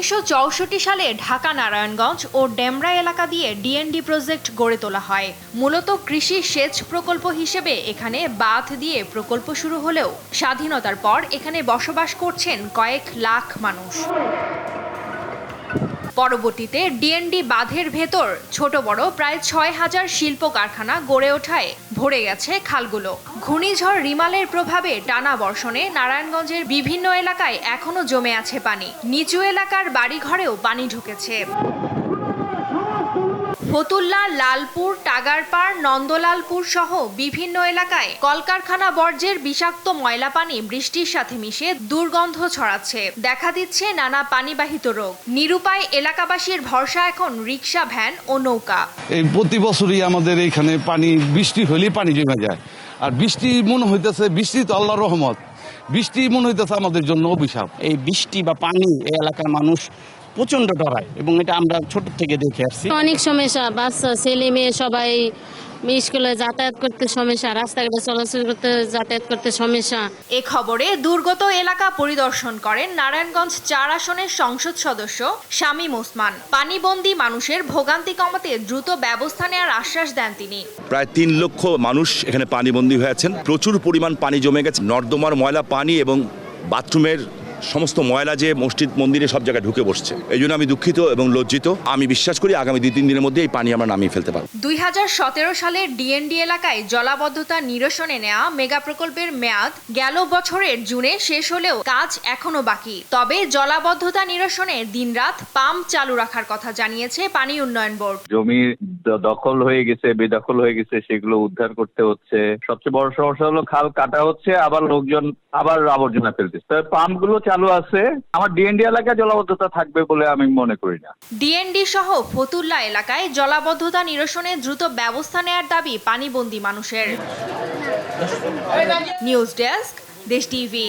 1964 সালে ঢাকা নারায়ণগঞ্জ ও ডেমরা এলাকা দিয়ে ডিএনডি প্রজেক্ট গড়ে তোলা হয়। মূলত কৃষি সেচ প্রকল্প হিসেবে এখানে বাঁধ দিয়ে প্রকল্প শুরু হলেও স্বাধীনতার পর এখানে বসবাস করছেন কয়েক লাখ মানুষ। পরবর্তীতে ডিএনডি বাঁধের ভেতর ছোট বড় প্রায় ৬,০০০ শিল্প কারখানা গড়ে ওঠায় ভরে গেছে খালগুলো। ঘূর্ণিঝড় রিমালের প্রভাবে টানা বর্ষণে নারায়ণগঞ্জের বিভিন্ন এলাকায় এখনো জমে আছে পানি। নিচু এলাকার বাড়িঘরেও পানি ঢুকেছে। ফতুল্লা, লালপুর, টাগারপাড়, নন্দলালপুর সহ বিভিন্ন এলাকায় কলকারখানা বর্জ্যের বিষাক্ত ময়লা পানি বৃষ্টির সাথে মিশে দুর্গন্ধ ছড়াচ্ছে। দেখা দিচ্ছে নানা পানিবাহিত রোগ। নিরুপায় এলাকাবাসীর ভরসা এখন রিক্সা, ভ্যান ও নৌকা। এই প্রতি বছরই আমাদের এখানে পানি, বৃষ্টি হলেই পানি জমে যায়। আর বৃষ্টি মনে হইতেছে, বৃষ্টি তো আল্লাহর রহমত, বৃষ্টি মনে হইতেছে আমাদের জন্য অভিশাপ। এই বৃষ্টি বা পানি এই এলাকার মানুষ প্রচন্ড ডরায় এবং এটা আমরা ছোট থেকে দেখে আসছি। অনেক সমস্যা, বাচ্চা ছেলে মেয়ে সবাই স্কুলে যাতায়াত করতে সমস্যা, রাস্তাঘাটে চলাচল করতে যাতায়াত করতে সমস্যা। এ খবরে দুর্গত এলাকা পরিদর্শন করেন নারায়ণগঞ্জ ৪ আসনের সংসদ সদস্য শামীম ওসমান। পানিবন্দী মানুষের ভোগান্তি কমাতে দ্রুত ব্যবস্থা নেওয়ার আশ্বাস দেন তিনি। প্রায় ৩ লক্ষ মানুষ এখানে পানিবন্দী হয়েছেন। প্রচুর পরিমাণ পানি জমে গেছে। নর্দমার ময়লা পানি এবং বাথরুমের সমস্ত ময়লা যে মসজিদ মন্দিরে সব জায়গায় ঢুকে বসছে। এই জন্য আমি দুঃখিত এবং লজ্জিত। আমি বিশ্বাস করি আগামী ২-৩ দিনের মধ্যে এই পানি আমরা নামিয়ে ফেলতে পারব। ২০১৭ সালে ডিএনডি এলাকায় জলাবদ্ধতা নিরসনে নেওয়া মেগা প্রকল্পের মেয়াদ গেল বছরের জুনে শেষ হলেও কাজ এখনো বাকি। তবে জলাবদ্ধতা নিরসনে দিনরাত পাম্প চালু রাখার কথা জানিয়েছে পানি উন্নয়ন বোর্ড। জমি দখল হয়ে গেছে, বেদখল হয়ে গেছে, সেগুলো উদ্ধার করতে হচ্ছে। সবচেয়ে বড় সমস্যা হলো খাল কাটা হচ্ছে, আবার লোকজন আবার আবর্জনা ফেলতেছে। পাম্পগুলো চালু আছে। আমার ডিএনডি এলাকায় জলাবদ্ধতা থাকবে বলে আমি মনে করি না। ডিএনডি সহ ফতুল্লা এলাকায় জলাবদ্ধতা নিরসনে দ্রুত ব্যবস্থা নেয়ার দাবি পানিবন্দী মানুষের। নিউজ ডেস্ক, দেশ টিভি।